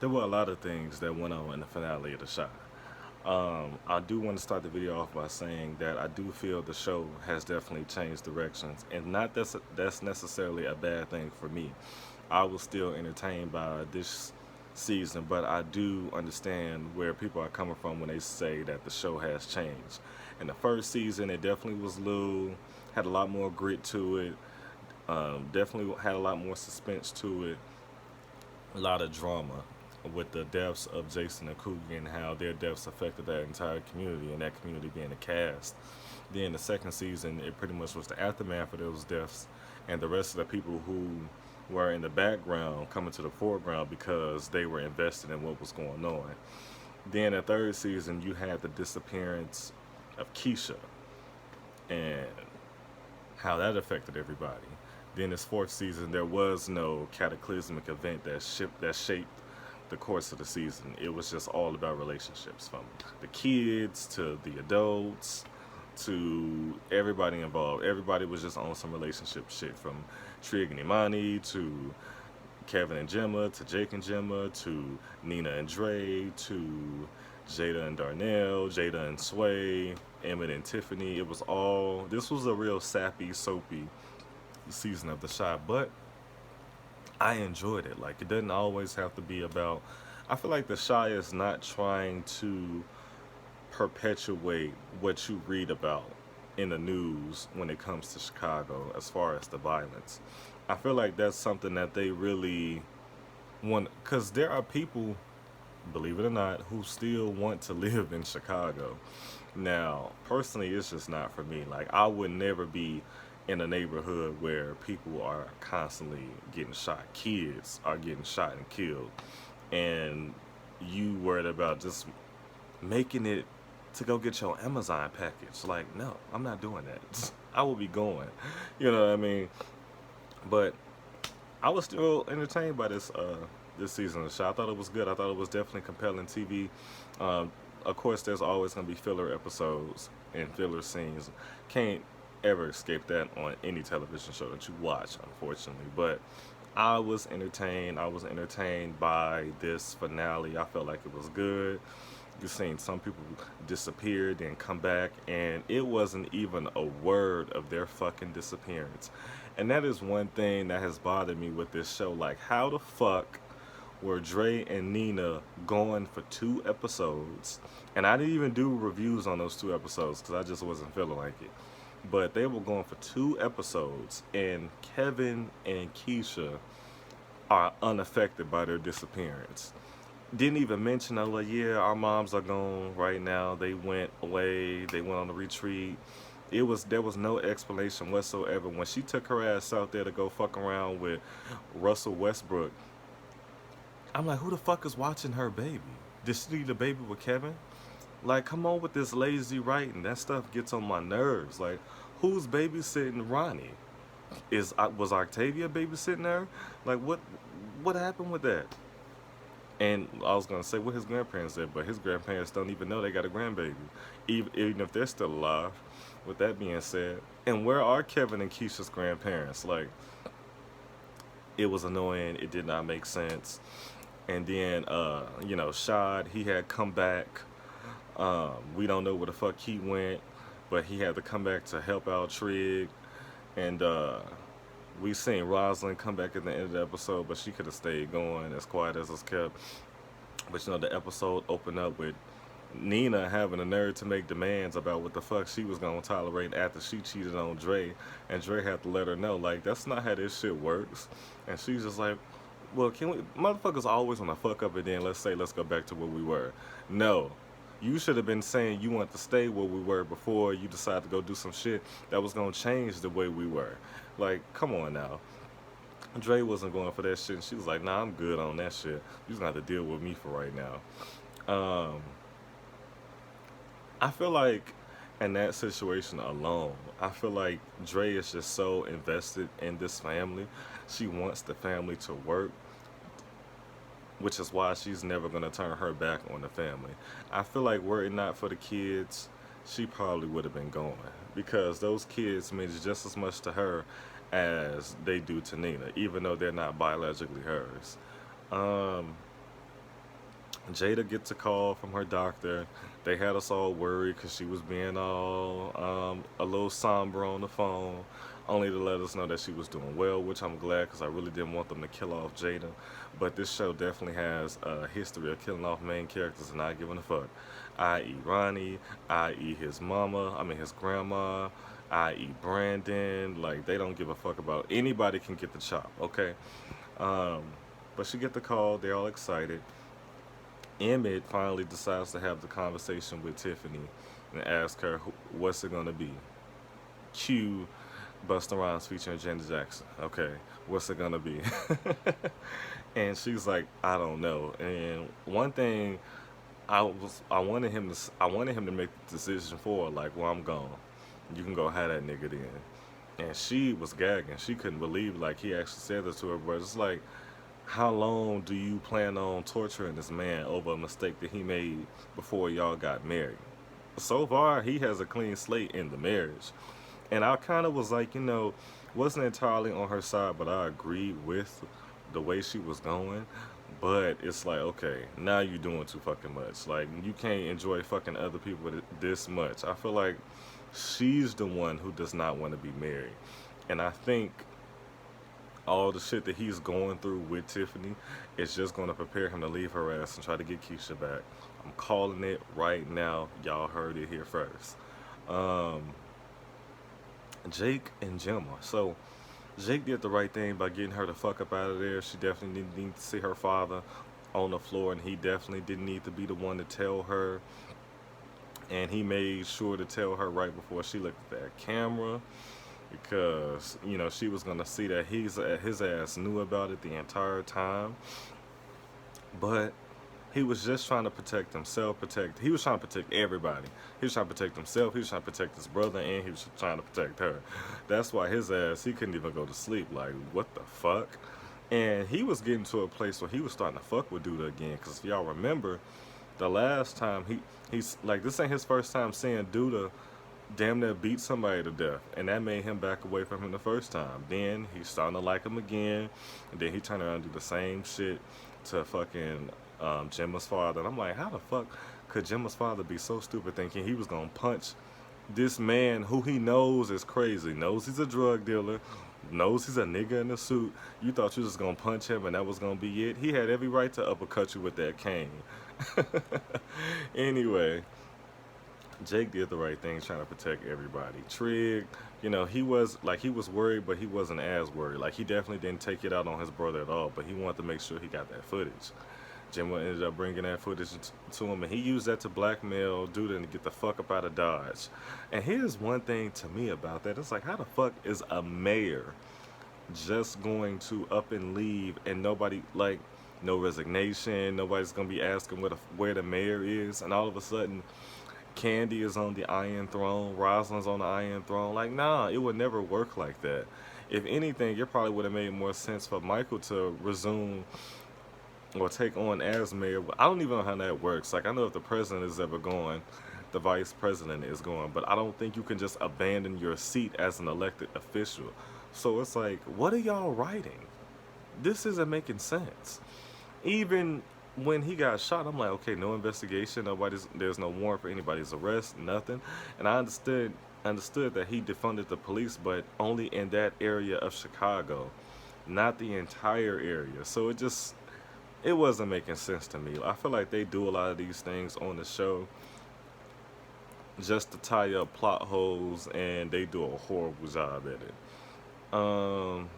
There were a lot of things that went on in the finale of the show. I do want to start the video off by saying that I do feel the show has definitely changed directions, and not that's necessarily a bad thing for me. I was still entertained by this season, but I do understand where people are coming from when they say that the show has changed. In the first season, it definitely was Lou, had a lot more grit to it, definitely had a lot more suspense to it, a lot of drama with the deaths of Jason and Coogie and how their deaths affected that entire community and that community being the cast. Then the second season, it pretty much was the aftermath of those deaths and the rest of the people who were in the background coming to the foreground because they were invested in what was going on. Then the third season, you had the disappearance of Keisha and how that affected everybody. Then this fourth season, there was no cataclysmic event that shaped the course of the season. It was just all about relationships, from the kids to the adults to everybody involved. Everybody was just on some relationship shit, from Trig and Imani to Kevin and Gemma to Jake and Gemma to Nina and Dre to Jada and Darnell, Jada and Sway, Emmett and Tiffany. It was all, this was a real sappy, soapy season of the shot, but I enjoyed it. Like, it doesn't always have to be about. I feel like the Shy is not trying to perpetuate what you read about in the news when it comes to Chicago as far as the violence. I feel like that's something that they really want, because there are people, believe it or not, who still want to live in Chicago. Now, personally, it's just not for me. Like, I would never be in a neighborhood where people are constantly getting shot. Kids are getting shot and killed. And you worried about just making it to go get your Amazon package. Like, no, I'm not doing that. I will be going. You know what I mean? But I was still entertained by this season of the show. I thought it was good. I thought it was definitely compelling TV. Um, of course, there's always going to be filler episodes and filler scenes. Can't ever escape that on any television show that you watch, unfortunately. But I was entertained. I was entertained by this finale. I felt like it was good. You've seen some people disappear, then come back, and it wasn't even a word of their fucking disappearance. And that is one thing that has bothered me with this show. Like, how the fuck were Dre and Nina going for 2 episodes? And I didn't even do reviews on those 2 episodes because I just wasn't feeling like it. But they were going for 2 episodes, and Kevin and Keisha are unaffected by their disappearance. Didn't even mention, oh, like, yeah, our moms are gone right now. They went away. They went on a retreat. There was no explanation whatsoever. When she took her ass out there to go fuck around with Russell Westbrook, I'm like, who the fuck is watching her baby? Did she leave the baby with Kevin? Like, come on with this lazy writing. That stuff gets on my nerves. Like, who's babysitting Ronnie? Was Octavia babysitting her? Like, what happened with that? And I was gonna say what his grandparents did, but his grandparents don't even know they got a grandbaby, even if they're still alive. With that being said, and where are Kevin and Keisha's grandparents? Like, it was annoying. It did not make sense. And then, Shad, he had come back. We don't know where the fuck he went, but he had to come back to help out Trig. And we seen Rosalind come back at the end of the episode, but she could have stayed going as quiet as it's kept. But the episode opened up with Nina having the nerve to make demands about what the fuck she was gonna tolerate after she cheated on Dre, and Dre had to let her know, like, that's not how this shit works. And she's just like, well, can we? Motherfuckers always wanna fuck up and then let's go back to where we were. No. You should have been saying you want to stay where we were before you decided to go do some shit that was gonna change the way we were. Like, come on now. Dre wasn't going for that shit, and she was like, nah, I'm good on that shit. You just gonna have to deal with me for right now. I feel like in that situation alone, I feel like Dre is just so invested in this family. She wants the family to work, which is why she's never gonna turn her back on the family. I feel like were it not for the kids, she probably would have been going, because those kids mean just as much to her as they do to Nina, even though they're not biologically hers. Um, Jada gets a call from her doctor. They had us all worried because she was being all a little somber on the phone, only to let us know that she was doing well, which I'm glad because I really didn't want them to kill off Jada. But this show definitely has a history of killing off main characters and not giving a fuck, i.e. Ronnie, i.e. his mama, I mean his grandma, i.e. Brandon. Like they don't give a fuck about anybody can get the chop, okay? Um, but she get the call. They're all excited. Emmett finally decides to have the conversation with Tiffany and ask her, what's it gonna be? Cue Busta Rhymes featuring Janet Jackson. Okay, what's it gonna be? And she's like, I don't know. And one thing I wanted him to make the decision for her, like, well, I'm gone. You can go have that nigga then. And she was gagging. She couldn't believe like he actually said this to her, but it's like, how long do you plan on torturing this man over a mistake that he made before y'all got married? So far, he has a clean slate in the marriage. And I kind of was like, wasn't entirely on her side, but I agreed with the way she was going. But it's like, okay, now you're doing too fucking much. Like, you can't enjoy fucking other people this much. I feel like she's the one who does not want to be married. And I think all the shit that he's going through with Tiffany is just going to prepare him to leave her ass and try to get Keisha back. I'm calling it right now. Y'all heard it here first. Um, Jake and Gemma. So Jake did the right thing by getting her the fuck up out of there. She definitely didn't need to see her father on the floor, and he definitely didn't need to be the one to tell her. And he made sure to tell her right before she looked at that camera because she was gonna see that his ass knew about it the entire time, but he was just trying to protect himself. He was trying to protect everybody. He was trying to protect himself. He was trying to protect his brother, and he was trying to protect her. That's why his ass he couldn't even go to sleep. Like what the fuck? And he was getting to a place where he was starting to fuck with Duda again. Cause if y'all remember, the last time he's like this ain't his first time seeing Duda damn near beat somebody to death, and that made him back away from him the first time. Then he's starting to like him again, and then he turned around and do the same shit to fucking Gemma's father. And I'm like, how the fuck could Gemma's father be so stupid thinking he was gonna punch this man who he knows is crazy, knows he's a drug dealer, knows he's a nigga in a suit. You thought you was just gonna punch him and that was gonna be it? He had every right to uppercut you with that cane. Anyway, Jake did the right thing trying to protect everybody. Trig, he was worried, but he wasn't as worried. Like he definitely didn't take it out on his brother at all, but he wanted to make sure he got that footage. Jim ended up bringing that footage to him, and he used that to blackmail Duda and get the fuck up out of Dodge. And here's one thing to me about that: it's like, how the fuck is a mayor just going to up and leave, and nobody like no resignation, nobody's gonna be asking where the mayor is, and all of a sudden Candy is on the Iron Throne, Rosalind's on the Iron Throne. Like, nah, it would never work like that. If anything, it probably would have made more sense for Michael to resume or take on as mayor. I don't even know how that works. Like, I know if the president is ever going, the vice president is going, but I don't think you can just abandon your seat as an elected official. So it's like, what are y'all writing? This isn't making sense. Even when he got shot, I'm like, okay, no investigation, there's no warrant for anybody's arrest, nothing. And I understood that he defunded the police, but only in that area of Chicago, not the entire area. So it wasn't making sense to me. I feel like they do a lot of these things on the show just to tie up plot holes, and they do a horrible job at it. Um,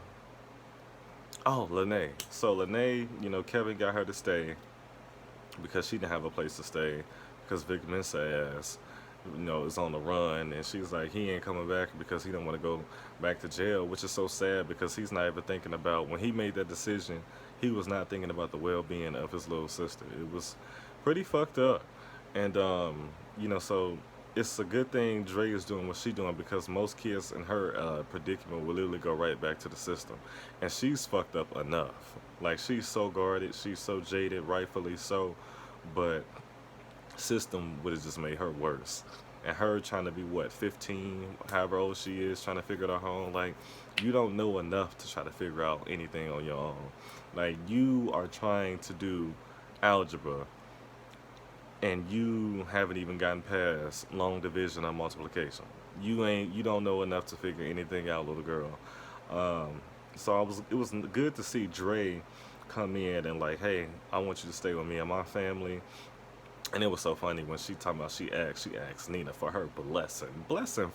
oh, Lene. So Lene, Kevin got her to stay because she didn't have a place to stay because Vic Mensa ass, is on the run, and she's like, he ain't coming back because he don't want to go back to jail, which is so sad because he's not even thinking about when he made that decision. He was not thinking about the well-being of his little sister. It was pretty fucked up, and so it's a good thing Dre is doing what she's doing because most kids in her predicament will literally go right back to the system, and she's fucked up enough. Like she's so guarded, she's so jaded, rightfully so, but system would have just made her worse. And her trying to be what 15, however old she is, trying to figure it out her own. Like you don't know enough to try to figure out anything on your own. Like you are trying to do algebra and you haven't even gotten past long division or multiplication. You don't know enough to figure anything out, little girl. Um, so it was good to see Dre come in and like, hey, I want you to stay with me and my family. And it was so funny when she asked Nina for her blessing. Blessing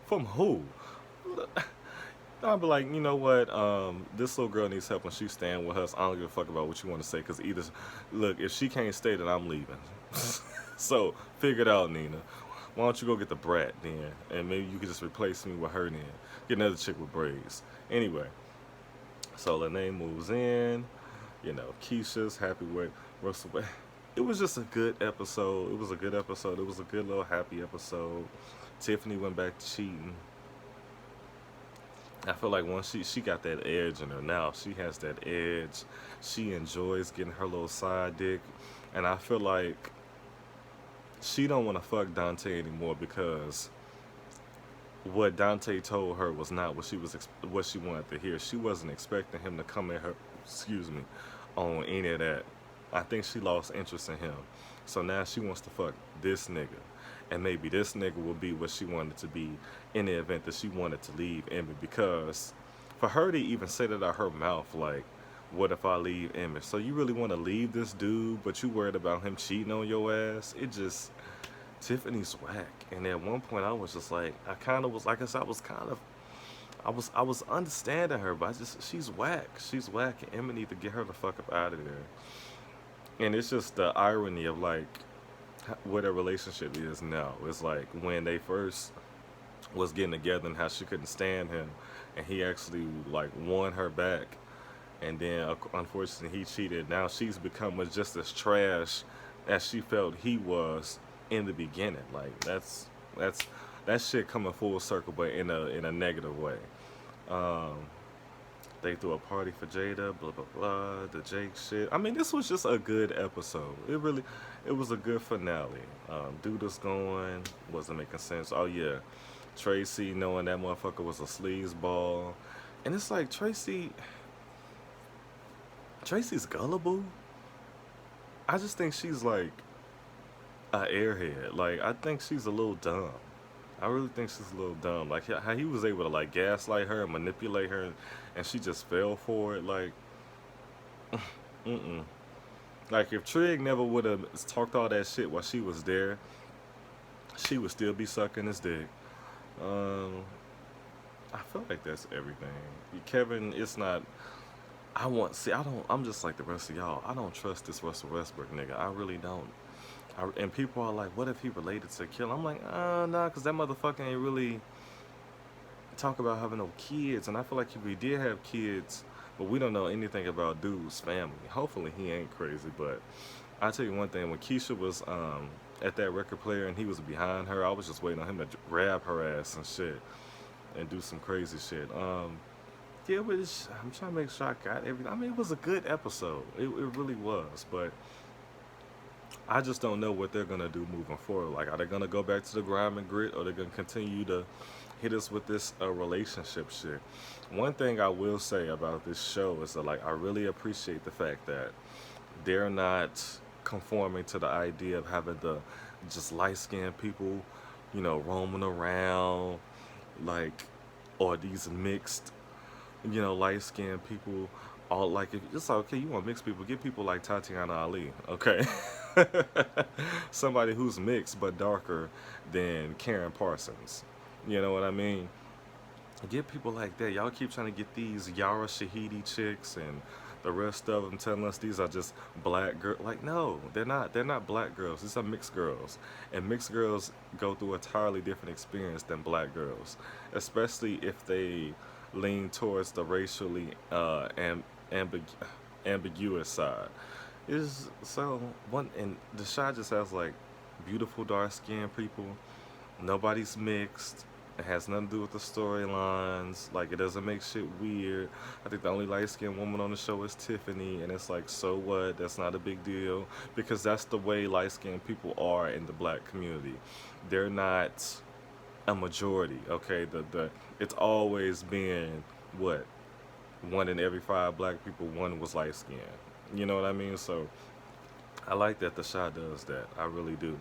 from who? I'll be like, you know what? This little girl needs help when she's staying with us. I don't give a fuck about what you want to say, cause either, look, if she can't stay, then I'm leaving. So figure it out, Nina. Why don't you go get the brat then, and maybe you could just replace me with her then. Get another chick with braids. Anyway, so Lene moves in. You know, Keisha's happy with Russell. It was just a good episode. It was a good episode. It was a good little happy episode. Tiffany went back to cheating. I feel like once she got that edge in her now, she has that edge. She enjoys getting her little side dick, and I feel like she don't want to fuck Dante anymore because what Dante told her was not what she wanted to hear. She wasn't expecting him to come at her, excuse me, on any of that. I think she lost interest in him. So now she wants to fuck this nigga. And maybe this nigga will be what she wanted to be in the event that she wanted to leave Emmett. Because for her to even say that out her mouth, like, what if I leave Emmett? So you really want to leave this dude, but you worried about him cheating on your ass? It just, Tiffany's whack. And at one point I was just like, I kind of was, like I said, I was understanding her, but she's whack. She's whack, and Emmett need to get her the fuck up out of there. And it's just the irony of like what their relationship is now. It's like when they first was getting together and how she couldn't stand him, and he actually like won her back, and then unfortunately he cheated. Now she's become just as trash as she felt he was in the beginning. Like that's that shit coming full circle, but in a negative way. Um, they threw a party for Jada, blah blah blah. The Jake shit. I mean, this was just a good episode. It was a good finale. Dude was going, wasn't making sense. Oh yeah, Tracy knowing that motherfucker was a sleazeball, and it's like Tracy's gullible. I just think she's like a airhead. Like I think she's a little dumb. I really think she's a little dumb. Like how he was able to like gaslight her and manipulate her, and she just fell for it. Like, mm-mm. Like if Trig never would have talked all that shit while she was there, she would still be sucking his dick. Um, I feel like that's everything. Kevin, it's not. I want see. I don't. I'm just like the rest of y'all. I don't trust this Russell Westbrook nigga. I really don't. And people are like, what if he related to Kill? I'm like, nah, because that motherfucker ain't really talk about having no kids. And I feel like if he did have kids, but we don't know anything about dude's family. Hopefully he ain't crazy. But I tell you one thing, when Keisha was at that record player and he was behind her, I was just waiting on him to grab her ass and shit and do some crazy shit. Yeah, but I'm trying to make sure I got everything. I mean, it was a good episode. It really was. But I just don't know what they're gonna do moving forward. Like, are they gonna go back to the grime and grit, or they're gonna continue to hit us with this relationship shit? One thing I will say about this show is that, like, I really appreciate the fact that they're not conforming to the idea of having the just light skinned people, roaming around, like, or these mixed, light skinned people. All like, if it's like, okay, you want mixed people, get people like Tatiana Ali, okay? Somebody who's mixed but darker than Karen Parsons. You know what I mean? Get people like that. Y'all keep trying to get these Yara Shahidi chicks and the rest of them telling us these are just black girls. Like, no, they're not. They're not black girls. These are mixed girls. And mixed girls go through a entirely different experience than black girls, especially if they lean towards the racially ambig- ambiguous side. Is so one, and the shot just has like beautiful dark skinned people. Nobody's mixed. It has nothing to do with the storylines. Like, it doesn't make shit weird. I think the only light skinned woman on the show is Tiffany, and it's like, so what? That's not a big deal, because that's the way light skinned people are in the black community. They're not a majority. Okay, the it's always been what, one in every five black people, one was light skinned. You know what I mean? So I like that the Shy does that. I really do.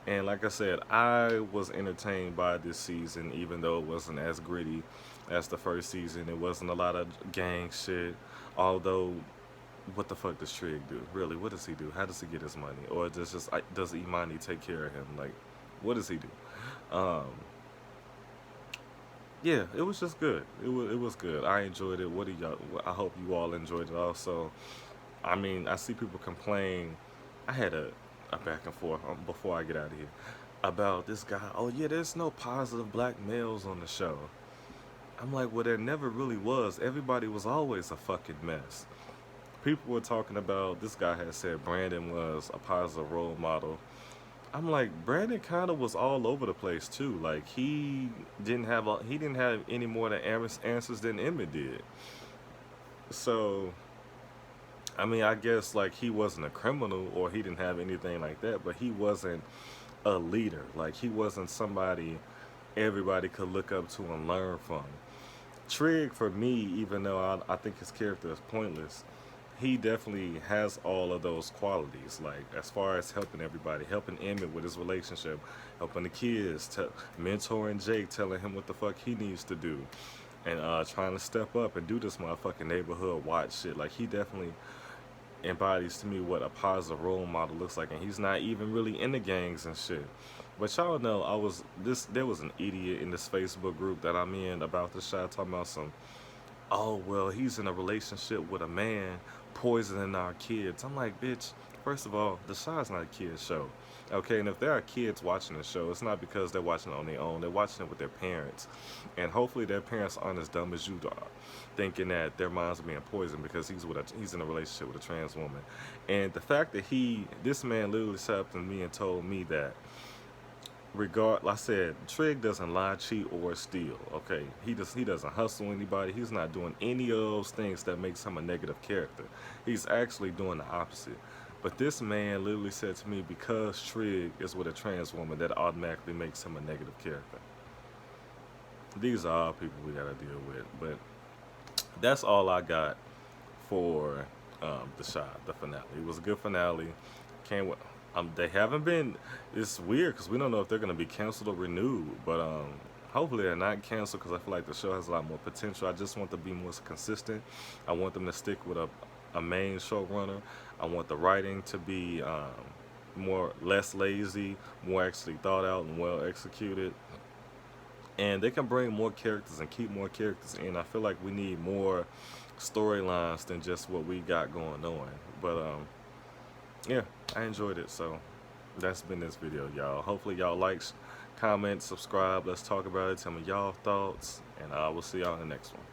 And like I said, I was entertained by this season, even though it wasn't as gritty as the first season. It wasn't a lot of gang shit. Although, what the fuck does Trig do? Really, what does he do? How does he get his money? Or does Imani take care of him? Like, what does he do? Yeah, it was just good. It was good. I enjoyed it. What do y'all? I hope you all enjoyed it also. I mean, I see people complain. I had a back and forth before I get out of here about this guy. Oh yeah, there's no positive black males on the show. I'm like, well, there never really was. Everybody was always a fucking mess. People were talking about this guy had said Brandon was a positive role model. I'm like, Brandon kind of was all over the place too. Like he didn't have any more than answers than Emmett did. So I mean, I guess like he wasn't a criminal or he didn't have anything like that, but he wasn't a leader. Like he wasn't somebody everybody could look up to and learn from. Trig, for me, even though I think his character is pointless, he definitely has all of those qualities. Like as far as helping everybody, helping Emmett with his relationship, helping the kids, mentoring Jake, telling him what the fuck he needs to do, and trying to step up and do this motherfucking neighborhood watch shit. Like he definitely embodies to me what a positive role model looks like, and he's not even really in the gangs and shit. But y'all know there was an idiot in this Facebook group that I'm in about this shit talking about some, oh well, he's in a relationship with a man poisoning our kids. I'm like, bitch, first of all, the Shy's not a kid's show. Okay, and if there are kids watching the show, it's not because they're watching it on their own. They're watching it with their parents. And hopefully their parents aren't as dumb as you are, thinking that their minds are being poisoned because he's in a relationship with a trans woman. And the fact that this man literally sat up to me and told me that I said, Trig doesn't lie, cheat, or steal. Okay, he doesn't hustle anybody. He's not doing any of those things that makes him a negative character. He's actually doing the opposite. But this man literally said to me, because Trig is with a trans woman, that automatically makes him a negative character. These are all people we gotta deal with. But that's all I got for the finale. It was a good finale. Can't wait. They haven't been. It's weird because we don't know if they're gonna be canceled or renewed. But hopefully they're not canceled because I feel like the show has a lot more potential. I just want them to be more consistent. I want them to stick with a main showrunner. I want the writing to be less lazy, more actually thought out and well executed. And they can bring more characters and keep more characters in. I feel like we need more storylines than just what we got going on. But yeah, I enjoyed it. So that's been this video, y'all. Hopefully y'all like, comment, subscribe. Let's talk about it. Tell me y'all thoughts, and I will see y'all in the next one.